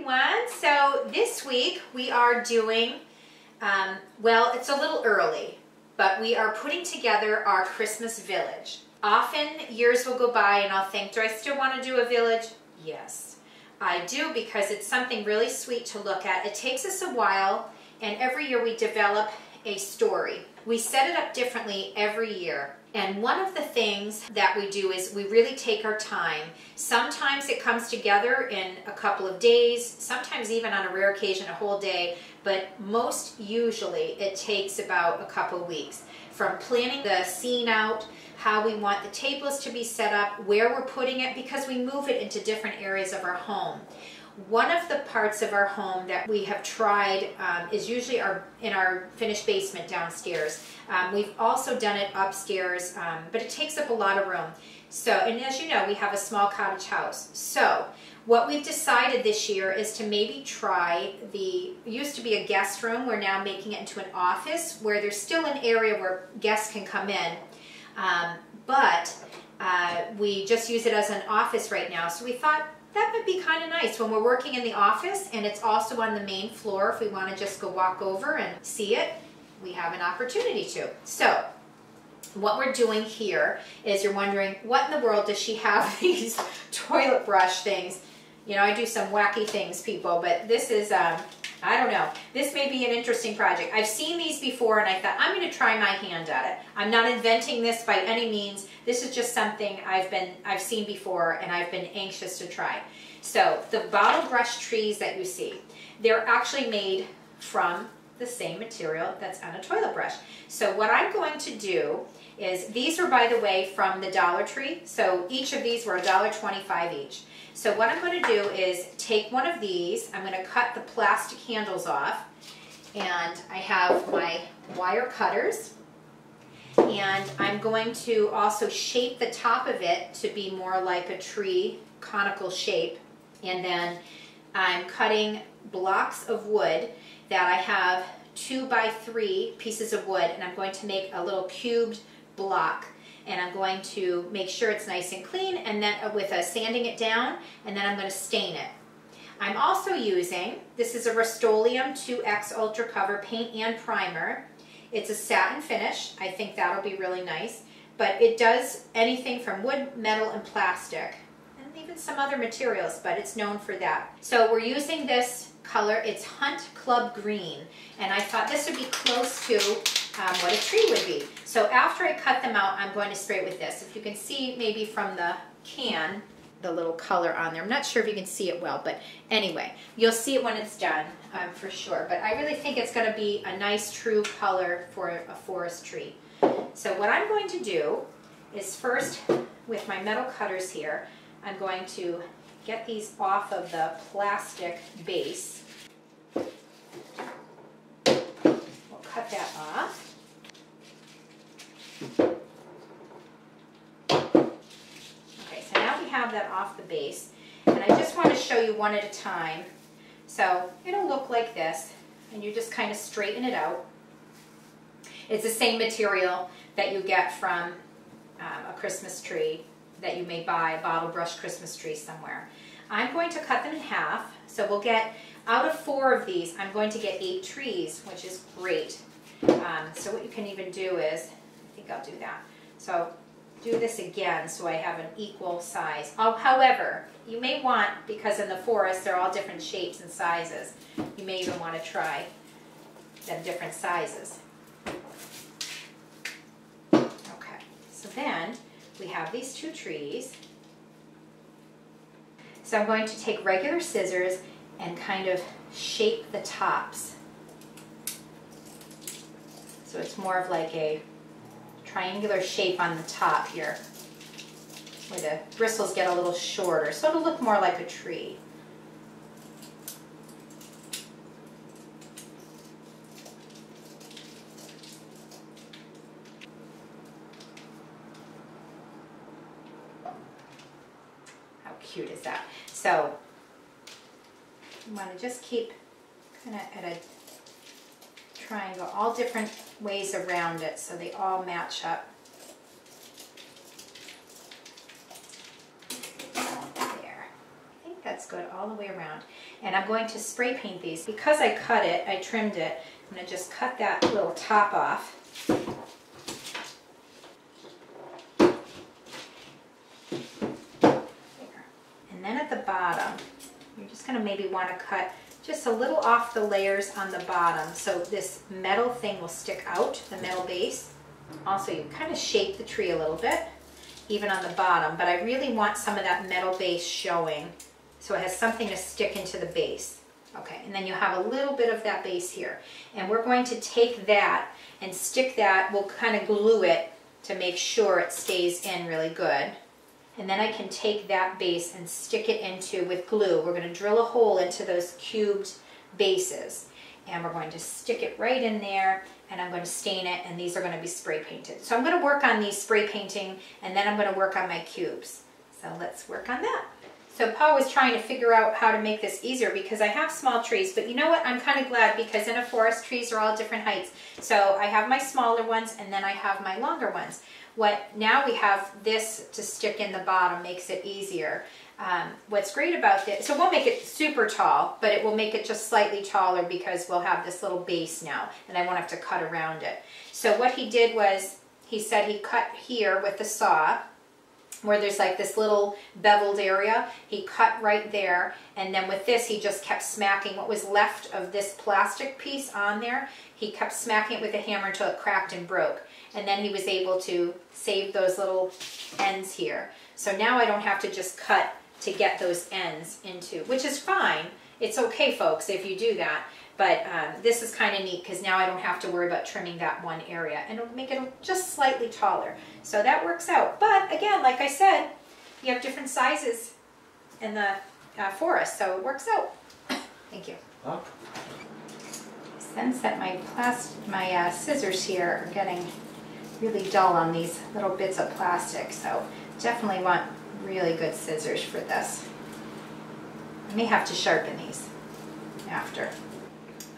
everyone. So this week we are doing, well, it's a little early, but we are putting together our Christmas village. Often years will go by and I'll think, do I still want to do a village? Yes, I do, because it's something really sweet to look at. It takes us a while, and every year we develop a story. We set it up differently every year. And one of the things that we do is we really take our time. Sometimes it comes together in a couple of days, sometimes even on a rare occasion a whole day, but most usually it takes about a couple of weeks. From planning the scene out, how we want the tables to be set up, where we're putting it, because we move it into different areas of our home. One of the parts of our home that we have tried is usually in our finished basement downstairs. We've also done it upstairs, but it takes up a lot of room. So, and as you know, we have a small cottage house. So what we've decided this year is to maybe try it used to be a guest room. We're now making it into an office where there's still an area where guests can come in. But we just use it as an office right now. So we thought, that would be kind of nice when we're working in the office, and it's also on the main floor. If we want to just go walk over and see it, we have an opportunity to. So what we're doing here is, you're wondering, what in the world does she have these toilet brush things? You know, I do some wacky things, people, but this is, I don't know. This may be an interesting project. I've seen these before and I thought, I'm going to try my hand at it. I'm not inventing this by any means. This is just something I've seen before and I've been anxious to try. So the bottle brush trees that you see, they're actually made from the same material that's on a toilet brush. So what I'm going to do is, these are, by the way, from the Dollar Tree. So each of these were $1.25 each. So what I'm going to do is take one of these, I'm going to cut the plastic handles off, and I have my wire cutters, and I'm going to also shape the top of it to be more like a tree, conical shape, and then I'm cutting blocks of wood that I have 2 by 3 pieces of wood, and I'm going to make a little cubed block. And I'm going to make sure it's nice and clean, and then with sanding it down, and then I'm going to stain it. I'm also using, this is a Rust-Oleum 2X Ultra Cover paint and primer. It's a satin finish. I think that'll be really nice. But it does anything from wood, metal, and plastic, and even some other materials, but it's known for that. So we're using this color, it's Hunt Club Green, and I thought this would be close to what a tree would be. So after I cut them out, I'm going to spray it with this. If you can see maybe from the can, the little color on there. I'm not sure if you can see it well, but anyway, you'll see it when it's done for sure. But I really think it's going to be a nice true color for a forest tree. So what I'm going to do is, first, with my metal cutters here, I'm going to get these off of the plastic base. We'll cut that off. Okay, so now we have that off the base, and I just want to show you one at a time. So it'll look like this, and you just kind of straighten it out. It's the same material that you get from a Christmas tree that you may buy, a bottle brush Christmas tree somewhere. I'm going to cut them in half, so we'll get, out of 4 of these, I'm going to get 8 trees, which is great. So what you can even do is, I think I'll do that. So do this again so I have an equal size. However, you may want, because in the forest they're all different shapes and sizes, you may even want to try them different sizes. Okay, so then we have these 2 trees. So I'm going to take regular scissors and kind of shape the tops. So it's more of like a triangular shape on the top here, where the bristles get a little shorter, so it'll look more like a tree. How cute is that? So you want to just keep kind of at a triangle, all different ways around it so they all match up. There. I think that's That's good all the way around. And I'm going to spray paint these. Because I cut it, I trimmed it, I'm going to just cut that little top off. And then at the bottom, you're just going to maybe want to cut just a little off the layers on the bottom so this metal thing will stick out, the metal base. Also, you kind of shape the tree a little bit, even on the bottom, but I really want some of that metal base showing so it has something to stick into the base. Okay, and then you have a little bit of that base here. And we're going to take that and stick that, we'll kind of glue it to make sure it stays in really good. And then I can take that base and stick it into, with glue, we're going to drill a hole into those cubed bases. And we're going to stick it right in there, and I'm going to stain it, and these are going to be spray painted. So I'm going to work on these spray painting, and then I'm going to work on my cubes. So let's work on that. So Paul was trying to figure out how to make this easier because I have small trees, but you know what? I'm kind of glad because in a forest, trees are all different heights. So I have my smaller ones, and then I have my longer ones. Now we have this to stick in the bottom, makes it easier. What's great about this, so we'll make it super tall, but it will make it just slightly taller because we'll have this little base now, and I won't have to cut around it. So what he did was, he said he cut here with the saw, where there's like this little beveled area, he cut right there, and then with this he just kept smacking what was left of this plastic piece on there. He kept smacking it with a hammer until it cracked and broke, and then he was able to save those little ends here. So now I don't have to just cut to get those ends into, which is fine. It's okay, folks, if you do that. But this is kind of neat because now I don't have to worry about trimming that one area, and it'll make it just slightly taller. So that works out. But again, like I said, you have different sizes in the forest, so it works out. Thank you. Huh? I sense that my scissors here are getting really dull on these little bits of plastic, so definitely want really good scissors for this. I may have to sharpen these after.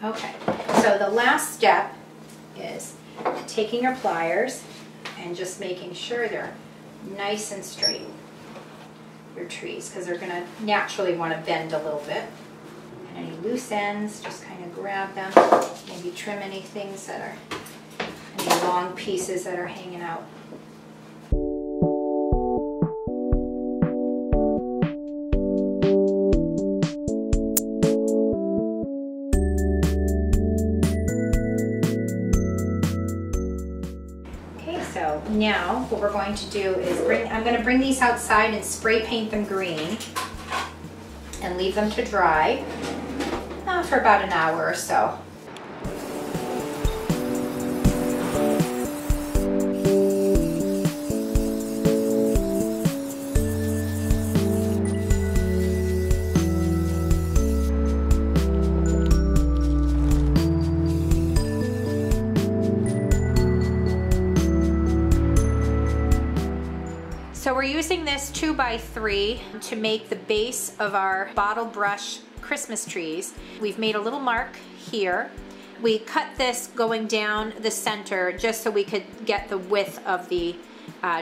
Okay, so the last step is taking your pliers and just making sure they're nice and straight, your trees, because they're going to naturally want to bend a little bit. And any loose ends, just kind of grab them, maybe trim any things that are, any long pieces that are hanging out. Now what we're going to do is I'm going to bring these outside and spray paint them green and leave them to dry for about an hour or so. So we're using this 2x3 to make the base of our bottle brush Christmas trees. We've made a little mark here. We cut this going down the center just so we could get the width of the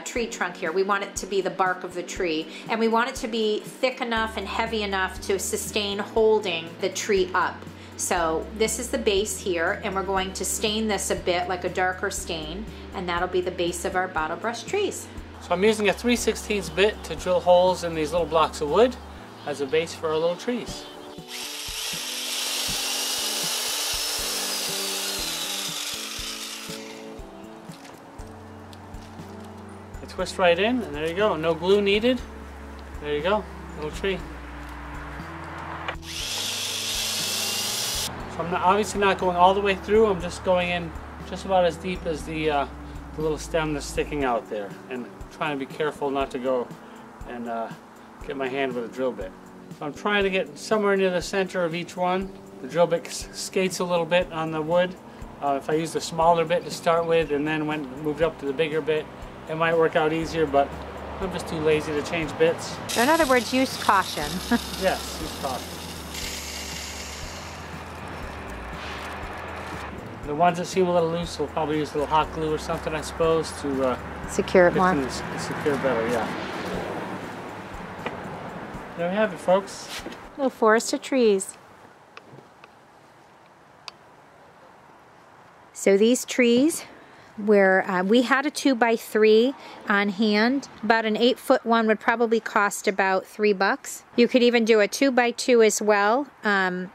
tree trunk here. We want it to be the bark of the tree, and we want it to be thick enough and heavy enough to sustain holding the tree up. So this is the base here, and we're going to stain this a bit like a darker stain, and that'll be the base of our bottle brush trees. So I'm using a 3/16 bit to drill holes in these little blocks of wood as a base for our little trees. I twist right in, and there you go. No glue needed. There you go, little tree. So I'm obviously not going all the way through. I'm just going in just about as deep as the little stem that's sticking out there, and trying to be careful not to go and get my hand with a drill bit. So I'm trying to get somewhere near the center of each one. The drill bit skates a little bit on the wood. If I used a smaller bit to start with and then moved up to the bigger bit, it might work out easier, but I'm just too lazy to change bits. So in other words, use caution. Yes, use caution. The ones that seem a little loose, we'll probably use a little hot glue or something, I suppose, to secure it more. Secure better, yeah. There we have it, folks. Little forest of trees. So these trees, where we had a 2x3 on hand. About an 8-foot one would probably cost about $3. You could even do a 2x2 as well, and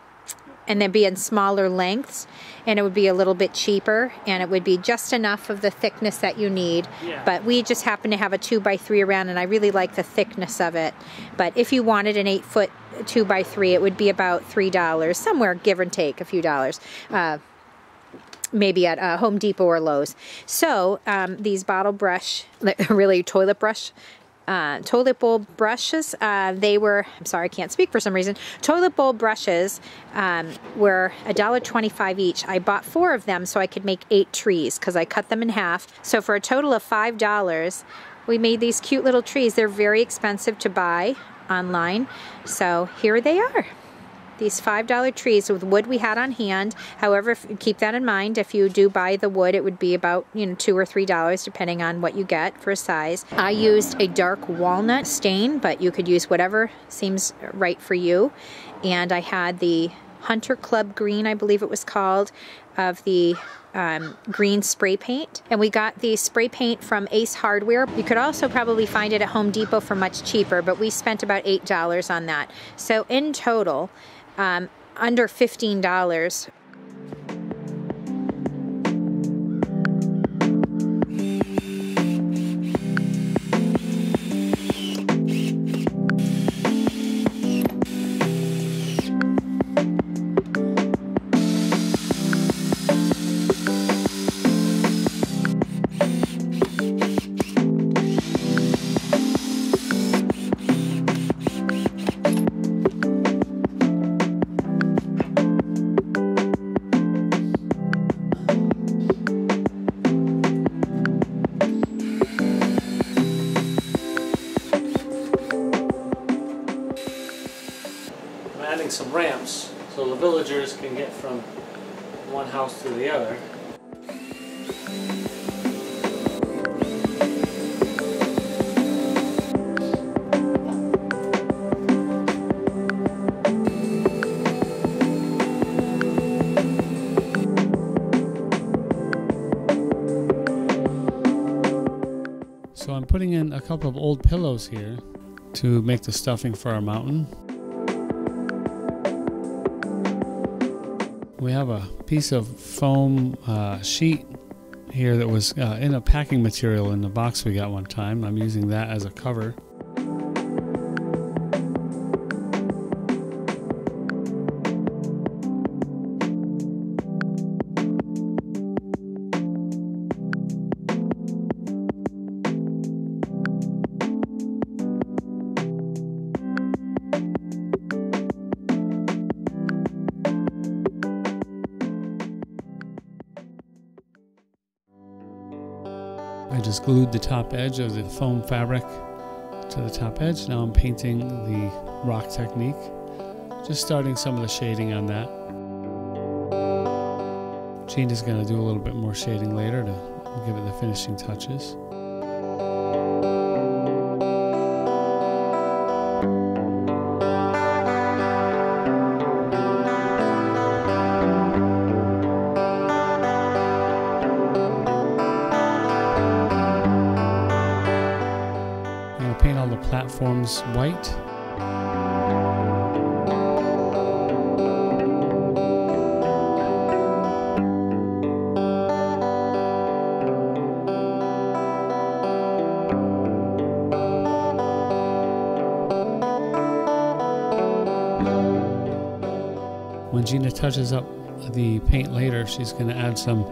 then be in smaller lengths, and it would be a little bit cheaper, and it would be just enough of the thickness that you need. Yeah. But we just happen to have a 2x3 around, and I really like the thickness of it. But if you wanted an 8-foot 2x3, it would be about $3, somewhere give or take a few dollars. Maybe at Home Depot or Lowe's. So these bottle brush, really toilet bowl brushes, they were, I'm sorry, I can't speak for some reason. Toilet bowl brushes were $1.25 each. I bought 4 of them so I could make 8 trees because I cut them in half. So for a total of $5, we made these cute little trees. They're very expensive to buy online. So here they are. These $5 trees with wood we had on hand. However, keep that in mind. If you do buy the wood, it would be about $2 or $3 depending on what you get for a size. I used a dark walnut stain, but you could use whatever seems right for you. And I had the Hunter Club Green, I believe it was called, of the green spray paint. And we got the spray paint from Ace Hardware. You could also probably find it at Home Depot for much cheaper, but we spent about $8 on that. So in total, under $15. Adding some ramps so the villagers can get from one house to the other. So I'm putting in a couple of old pillows here to make the stuffing for our mountain. We have a piece of foam sheet here that was in a packing material in the box we got one time. I'm using that as a cover. I just glued the top edge of the foam fabric to the top edge. Now I'm painting the rock technique, just starting some of the shading on that. Sheen is going to do a little bit more shading later to give it the finishing touches. Paint all the platforms white. When Gina touches up the paint later, she's going to add some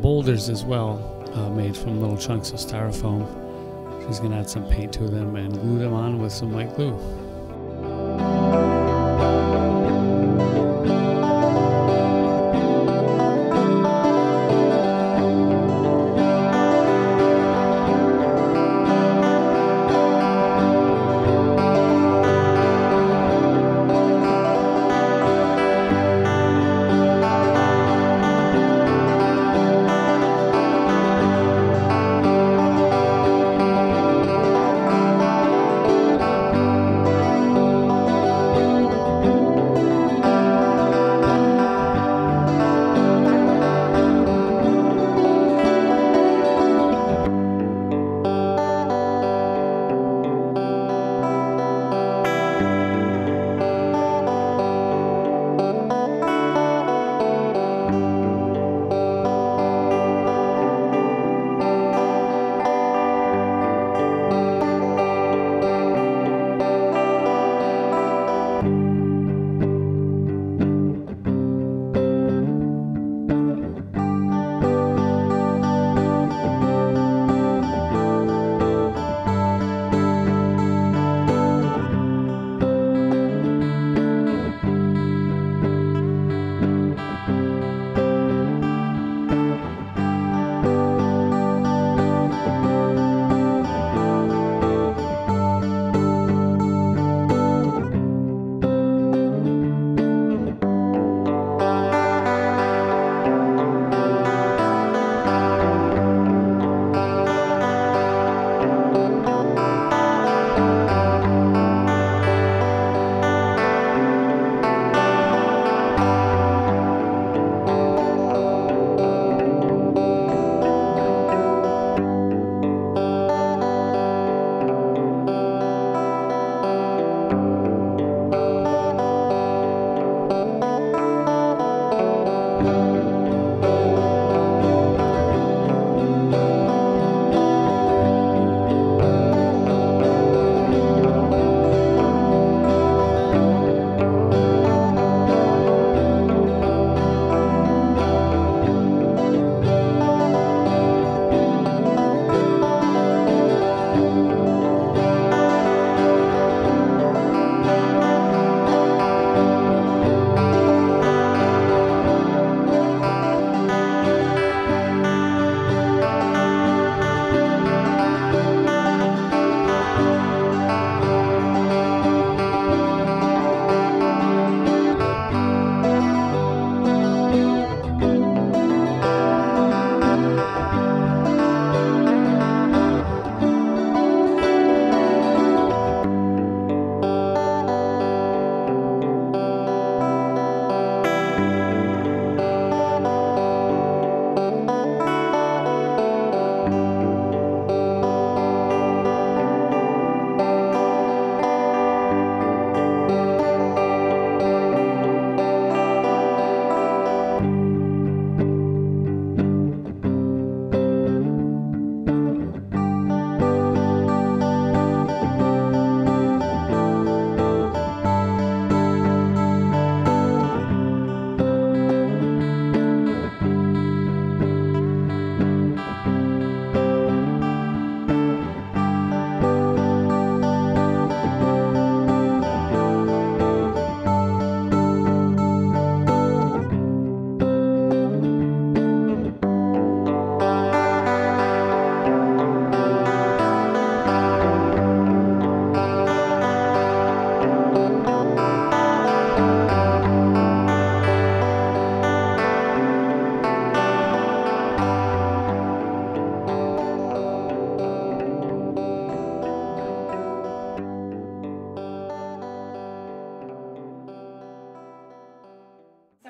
boulders as well, made from little chunks of styrofoam. She's going to add some paint to them and glue them on with some white glue.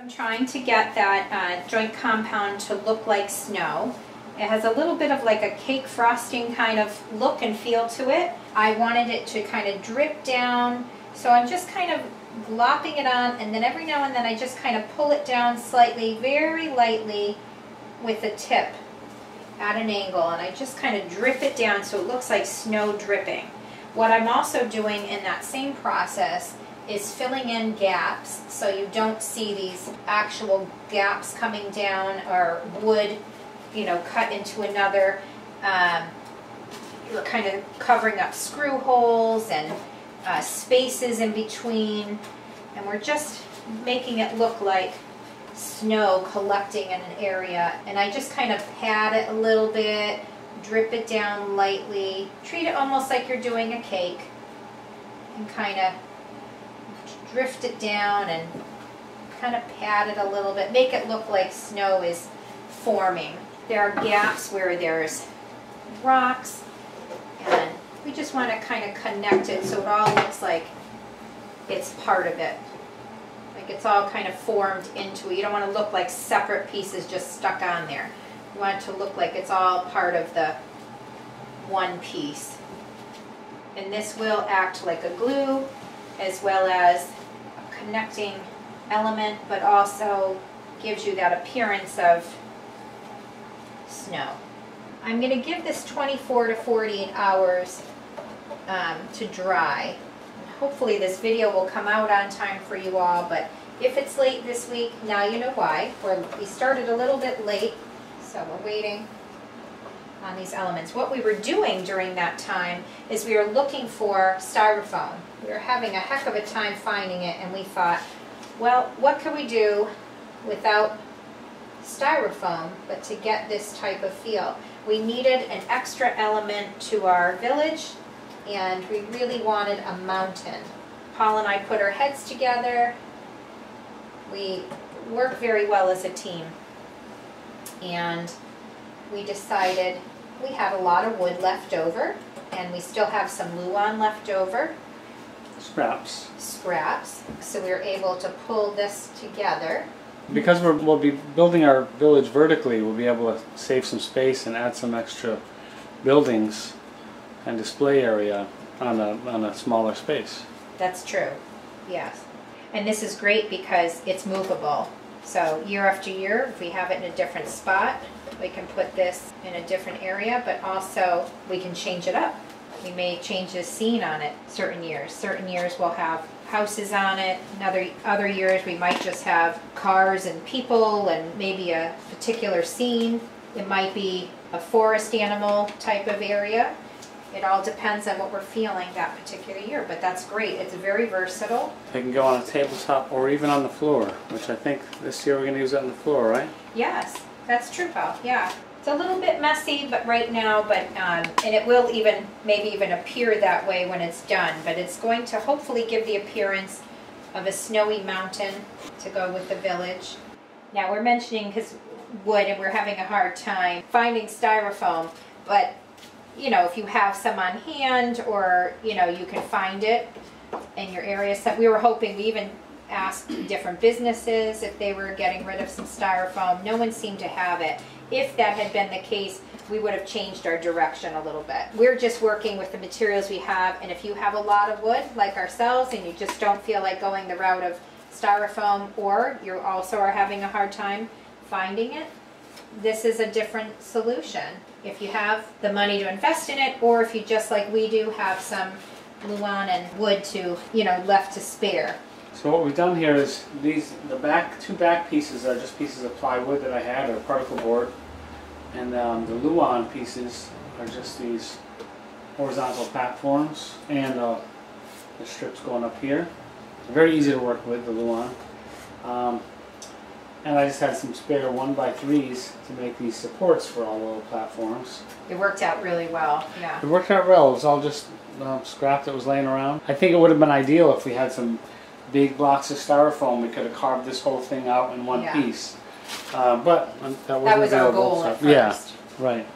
I'm trying to get that joint compound to look like snow. It has a little bit of like a cake frosting kind of look and feel to it. I wanted it to kind of drip down, so I'm just kind of glopping it on, and then every now and then I just kind of pull it down slightly, very lightly with the tip at an angle, and I just kind of drip it down so it looks like snow dripping. What I'm also doing in that same process is filling in gaps so you don't see these actual gaps coming down or wood, you know, cut into another. You're kind of covering up screw holes and spaces in between, and we're just making it look like snow collecting in an area. And I just kind of pat it a little bit, drip it down lightly, treat it almost like you're doing a cake, and kind of drift it down and kind of pat it a little bit, make it look like snow is forming. There are gaps where there's rocks, and we just want to kind of connect it so it all looks like it's part of it. Like it's all kind of formed into it. You don't want to look like separate pieces just stuck on there. You want it to look like it's all part of the one piece. And this will act like a glue as well as a connecting element, but also gives you that appearance of snow. I'm going to give this 24 to 48 hours to dry. Hopefully this video will come out on time for you all, but if it's late this week, now you know why. We started a little bit late, so we're waiting on these elements. What we were doing during that time is we were looking for Styrofoam. We were having a heck of a time finding it, and we thought, well, what could we do without Styrofoam but to get this type of feel? We needed an extra element to our village, and we really wanted a mountain. Paul and I put our heads together. We work very well as a team, and we decided we had a lot of wood left over, and we still have some luan left over. Scraps. So we were able to pull this together. Because we'll be building our village vertically, we'll be able to save some space and add some extra buildings and display area on a smaller space. That's true, yes. And this is great because it's movable. So year after year, if we have it in a different spot, we can put this in a different area, but also we can change it up. We may change the scene on it certain years. Certain years we'll have houses on it. In other years we might just have cars and people and maybe a particular scene. It might be a forest animal type of area. It all depends on what we're feeling that particular year, but that's great. It's very versatile. They can go on a tabletop or even on the floor, which I think this year we're going to use it on the floor, right? Yes, that's true, Paul. Yeah. It's a little bit messy, but right now, and it will maybe even appear that way when it's done, but it's going to hopefully give the appearance of a snowy mountain to go with the village. Now we're mentioning because wood, and we're having a hard time finding Styrofoam, but you know, if you have some on hand, or you know, you can find it in your area. So we were hoping, we even asked different businesses if they were getting rid of some Styrofoam. No one seemed to have it. If that had been the case, we would have changed our direction a little bit. We're just working with the materials we have, and if you have a lot of wood like ourselves and you just don't feel like going the route of Styrofoam, or you also are having a hard time finding it, this is a different solution. If you have the money to invest in it, or if you just like we do have some luan and wood to, you know, left to spare. So what we've done here is the two back pieces are just pieces of plywood that I had, or particle board, and the luan pieces are just these horizontal platforms, and the strips going up here. Very easy to work with, the luan. And I just had some spare 1x3s to make these supports for all the little platforms. It worked out really well, yeah. It worked out well. It was all just scrap that was laying around. I think it would have been ideal if we had some big blocks of Styrofoam. We could have carved this whole thing out in one piece. But that was our goal at first. Yeah, right.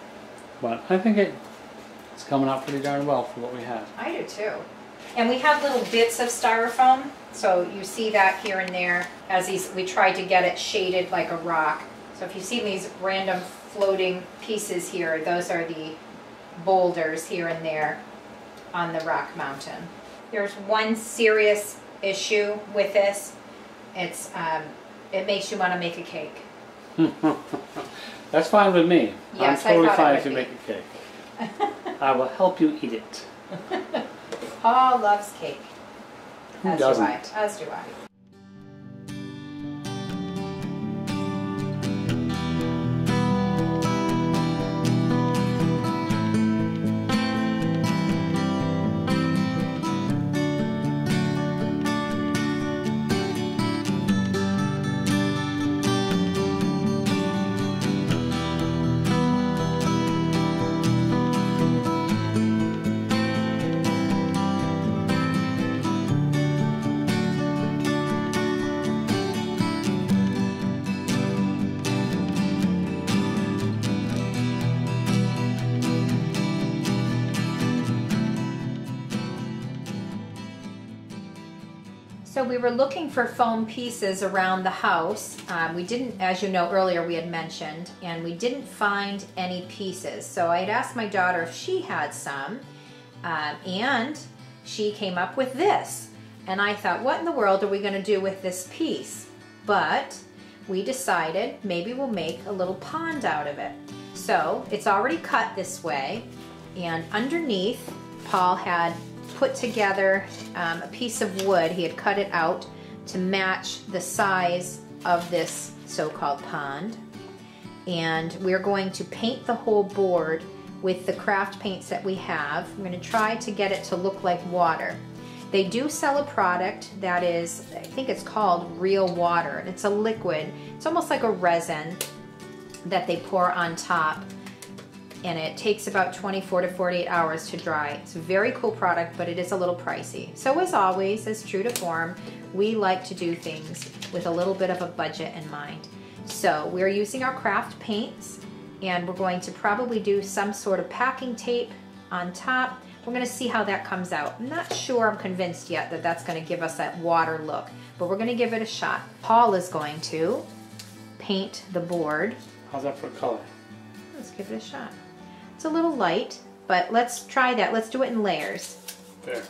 But I think it's coming out pretty darn well for what we have. I do too. And we have little bits of Styrofoam, So you see that here and there as we tried to get it shaded like a rock. So if you see these random floating pieces here, those are the boulders here and there on the rock mountain. There's one serious issue with this. It's it makes you want to make a cake. That's fine with me. Yes, I'm totally I thought fine it if you would make a cake. I will help you eat it. Paul loves cake. Who doesn't? As do I. So we were looking for foam pieces around the house. We didn't, as you know earlier, we had mentioned, and we didn't find any pieces. So I had asked my daughter if she had some, and she came up with this. And I thought, what in the world are we going to do with this piece? But we decided maybe we'll make a little pond out of it. So it's already cut this way, and underneath Paul had put together a piece of wood. He had cut it out to match the size of this so-called pond. And we're going to paint the whole board with the craft paints that we have. We're going to try to get it to look like water. They do sell a product that is, I think it's called Real Water. It's a liquid. It's almost like a resin that they pour on top, and it takes about 24 to 48 hours to dry. It's a very cool product, but it is a little pricey. So as always, as true to form, we like to do things with a little bit of a budget in mind. So we're using our craft paints, and we're going to probably do some sort of packing tape on top. We're gonna see how that comes out. I'm not sure, I'm convinced yet that that's gonna give us that water look, but we're gonna give it a shot. Paul is going to paint the board. How's that for color? Let's give it a shot. It's a little light, but let's try that. Let's do it in layers. There.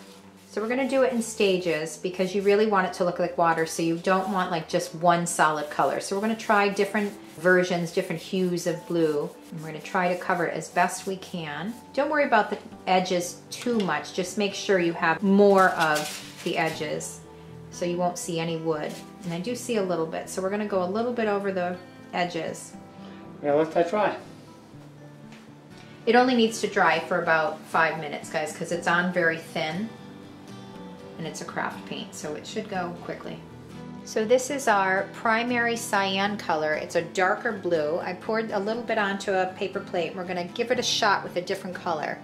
So we're gonna do it in stages because you really want it to look like water, so you don't want like just one solid color. So we're gonna try different versions, different hues of blue, and we're gonna try to cover it as best we can. Don't worry about the edges too much. Just make sure you have more of the edges so you won't see any wood. And I do see a little bit, so we're gonna go a little bit over the edges. Yeah, let's try. It only needs to dry for about 5 minutes, guys, because it's on very thin and it's a craft paint, so it should go quickly. So this is our primary cyan color. It's a darker blue. I poured a little bit onto a paper plate. We're gonna give it a shot with a different color.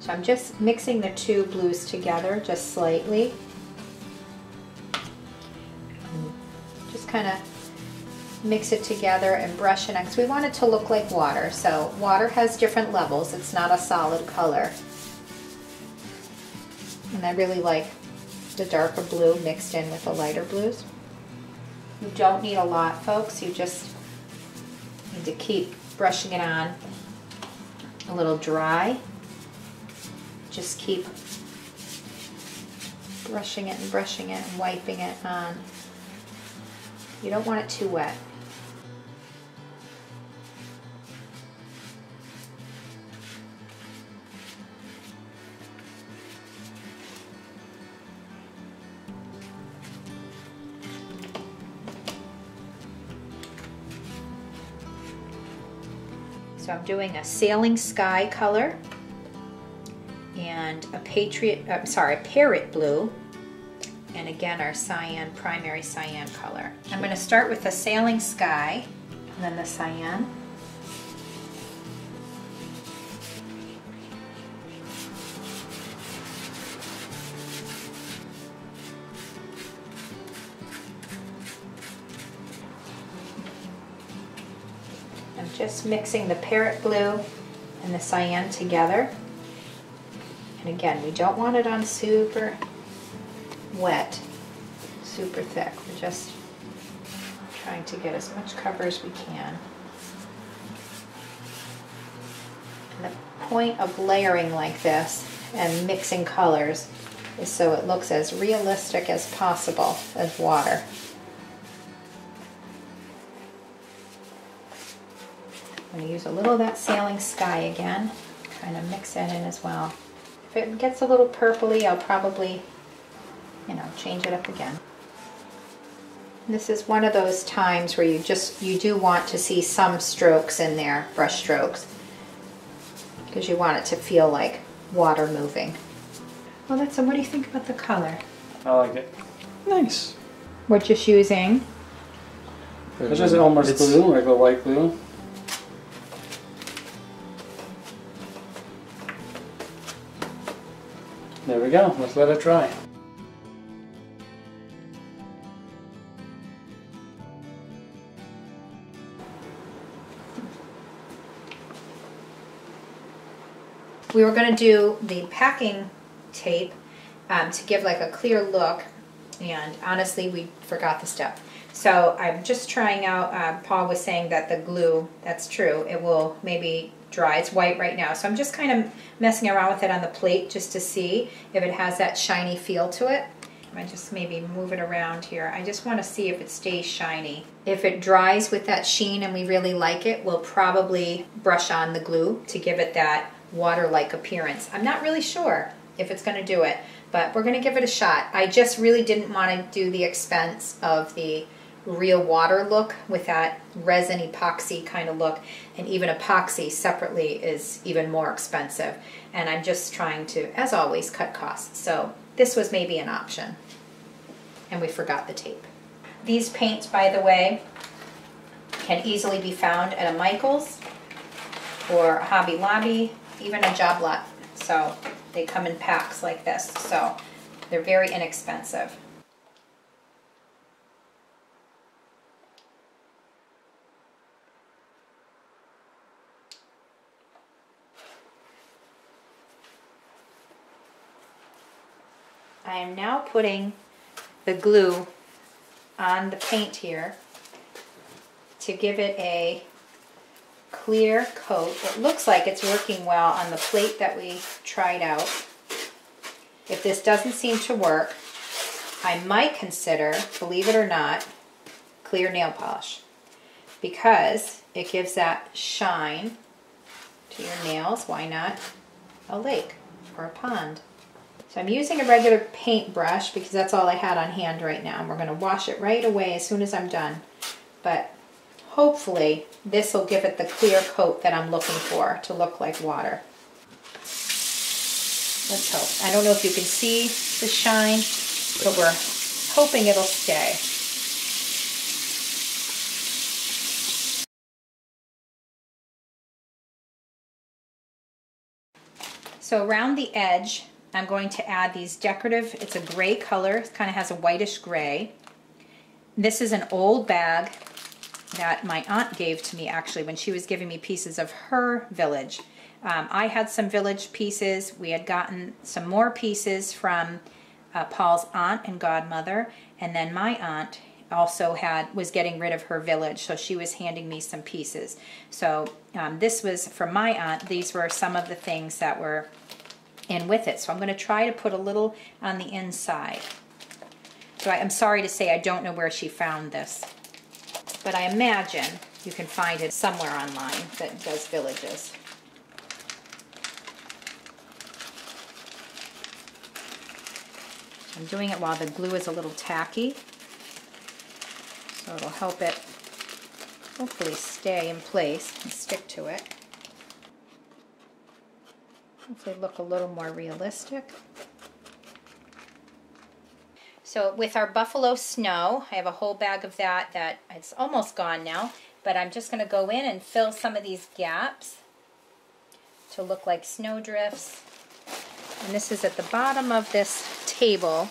So I'm just mixing the two blues together just slightly. Just kind of mix it together and brush it on, because we want it to look like water. So water has different levels. It's not a solid color. And I really like the darker blue mixed in with the lighter blues. You don't need a lot, folks. You just need to keep brushing it on a little dry. Just keep brushing it and wiping it on. You don't want it too wet. So I'm doing a sailing sky color and a parrot blue, and again our cyan, primary cyan color. I'm going to start with the sailing sky and then the cyan. Just mixing the parrot blue and the cyan together. And again, we don't want it on super wet, super thick. We're just trying to get as much cover as we can. And the point of layering like this and mixing colors is so it looks as realistic as possible as water. I'm going to use a little of that Sailing Sky again, kind of mix that in as well. If it gets a little purpley, I'll probably, change it up again. This is one of those times where you do want to see some strokes in there, brush strokes, because you want it to feel like water moving. Well, what do you think about the color? I like it. Nice. We're just using... It's just almost glue, like a white glue. There we go. Let's let it dry. We were going to do the packing tape to give like a clear look, and honestly we forgot the step. So I'm just trying out, Paul was saying that the glue, that's true, it will maybe dry. It's white right now, so I'm just kind of messing around with it on the plate just to see if it has that shiny feel to it. I just maybe move it around here. I just want to see if it stays shiny. If it dries with that sheen and we really like it, we'll probably brush on the glue to give it that water-like appearance. I'm not really sure if it's going to do it, but we're going to give it a shot. I just really didn't want to do the expense of the real water look with that resin epoxy kind of look, and even epoxy separately is even more expensive, and I'm just trying to, as always, cut costs. So this was maybe an option, and we forgot the tape. These paints, by the way, can easily be found at a Michael's or a Hobby Lobby, even a Job Lot. So they come in packs like this, so they're very inexpensive. I am now putting the glue on the paint here to give it a clear coat. It looks like it's working well on the plate that we tried out. If this doesn't seem to work, I might consider, believe it or not, clear nail polish, because it gives that shine to your nails. Why not a lake or a pond? So I'm using a regular paintbrush because that's all I had on hand right now. And we're going to wash it right away as soon as I'm done. But hopefully this will give it the clear coat that I'm looking for to look like water. Let's hope. I don't know if you can see the shine, but we're hoping it'll stay. So around the edge, I'm going to add these decorative, it's a gray color, it kind of has a whitish gray. This is an old bag that my aunt gave to me actually when she was giving me pieces of her village. I had some village pieces. We had gotten some more pieces from Paul's aunt and godmother, and then my aunt also was getting rid of her village, so she was handing me some pieces. So this was from my aunt. These were some of the things that were in with it. So I'm going to try to put a little on the inside. So I'm sorry to say I don't know where she found this, but I imagine you can find it somewhere online that does villages. I'm doing it while the glue is a little tacky, so it'll help it hopefully stay in place and stick to it. Hopefully look a little more realistic. So with our buffalo snow, I have a whole bag of that it's almost gone now, but I'm just going to go in and fill some of these gaps to look like snow drifts. And this is at the bottom of this table,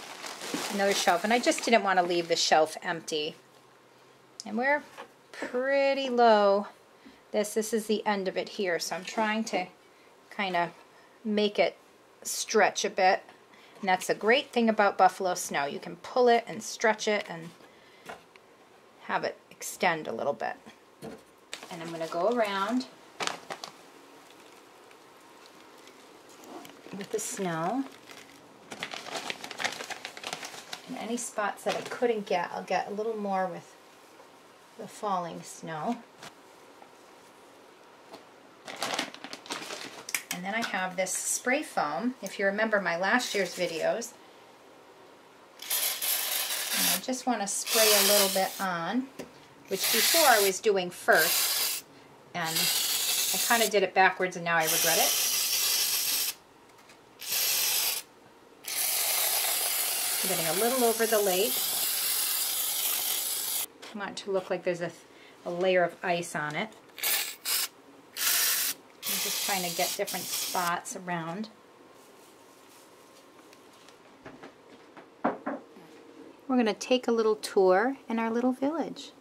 another shelf, and I just didn't want to leave the shelf empty. And we're pretty low this is the end of it here, so I'm trying to kind of make it stretch a bit. And that's a great thing about buffalo snow. You can pull it and stretch it and have it extend a little bit. And I'm going to go around with the snow. And any spots that I couldn't get, I'll get a little more with the falling snow. And then I have this spray foam, if you remember my last year's videos. And I just want to spray a little bit on, which before I was doing first. And I kind of did it backwards and now I regret it. I'm getting a little over the lake. I want it to look like there's a layer of ice on it. I'm just trying to get different spots around. We're going to take a little tour in our little village.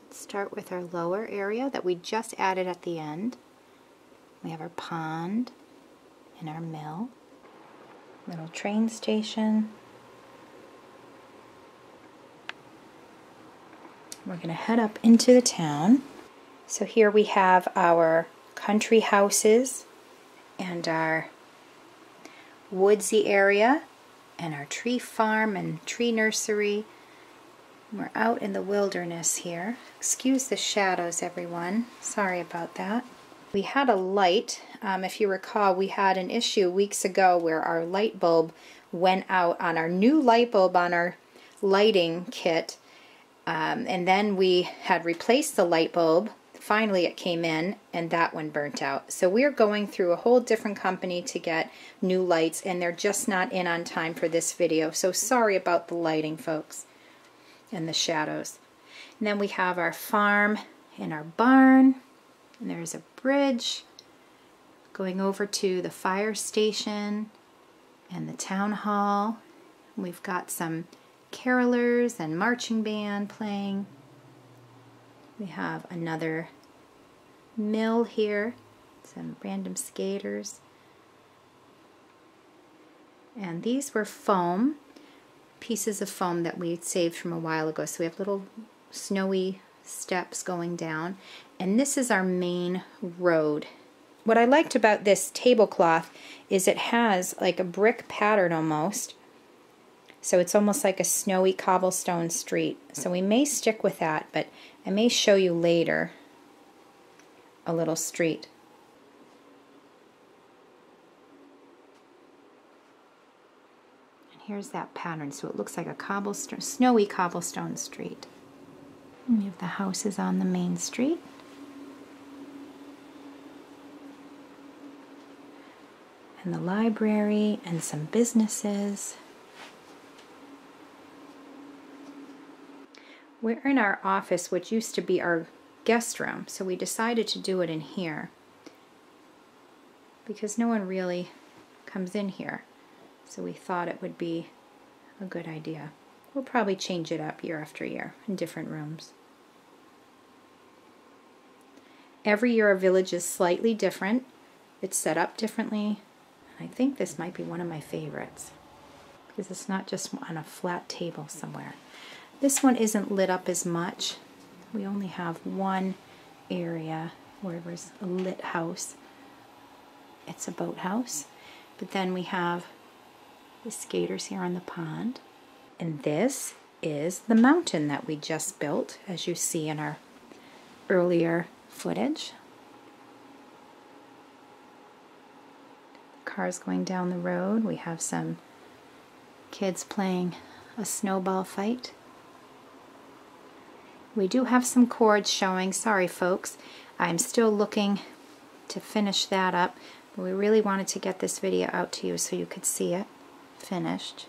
Let's start with our lower area that we just added at the end. We have our pond and our mill, little train station. We're going to head up into the town. So here we have our country houses and our woodsy area and our tree farm and tree nursery. We're out in the wilderness here. Excuse the shadows, everyone. Sorry about that. We had a light. If you recall, we had an issue weeks ago where our light bulb went out on our new light bulb on our lighting kit. And then we had replaced the light bulb. Finally it came in and that one burnt out. So we're going through a whole different company to get new lights and they're just not in on time for this video. So sorry about the lighting, folks, and the shadows. And then we have our farm and our barn, and there's a bridge going over to the fire station and the town hall. We've got some carolers and marching band playing. We have another mill here, some random skaters. And these were foam, pieces of foam that we saved from a while ago. So we have little snowy steps going down. And this is our main road. What I liked about this tablecloth is it has like a brick pattern almost. So it's almost like a snowy cobblestone street. So we may stick with that, but I may show you later a little street. And here's that pattern. So it looks like a cobblestone, snowy cobblestone street. And we have the houses on the main street. And the library and some businesses. We're in our office, which used to be our guest room, so we decided to do it in here because no one really comes in here, so we thought it would be a good idea. We'll probably change it up year after year in different rooms. Every year our village is slightly different. It's set up differently. I think this might be one of my favorites because it's not just on a flat table somewhere. This one isn't lit up as much. We only have one area where there's a lit house. It's a boathouse. But then we have the skaters here on the pond. And this is the mountain that we just built, as you see in our earlier footage. Cars going down the road. We have some kids playing a snowball fight. We do have some cords showing. Sorry, folks. I'm still looking to finish that up. But we really wanted to get this video out to you so you could see it finished.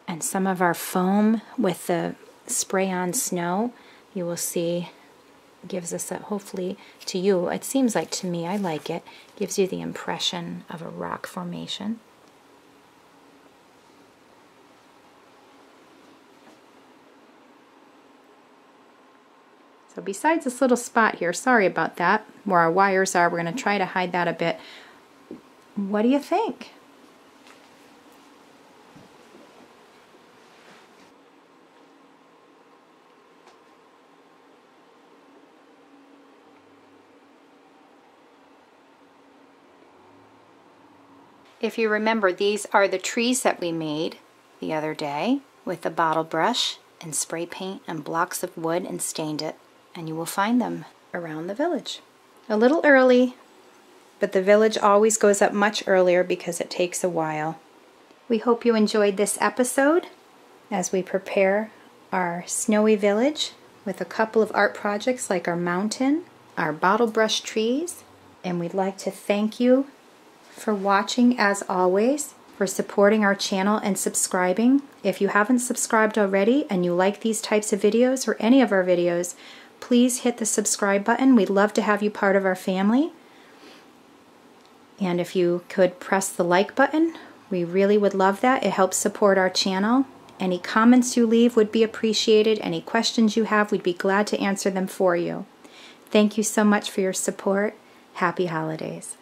And some of our foam with the spray-on snow, you will see, gives us a, hopefully to you, it seems like to me, I like it, gives you the impression of a rock formation. So besides this little spot here, sorry about that, where our wires are, we're going to try to hide that a bit. What do you think? If you remember, these are the trees that we made the other day with a bottle brush and spray paint and blocks of wood and stained it. And you will find them around the village. A little early, but the village always goes up much earlier because it takes a while. We hope you enjoyed this episode as we prepare our snowy village with a couple of art projects like our mountain, our bottle brush trees, and we'd like to thank you for watching as always, for supporting our channel and subscribing. If you haven't subscribed already and you like these types of videos or any of our videos, please hit the subscribe button. We'd love to have you part of our family. And if you could press the like button, we really would love that. It helps support our channel. Any comments you leave would be appreciated. Any questions you have, we'd be glad to answer them for you. Thank you so much for your support. Happy holidays.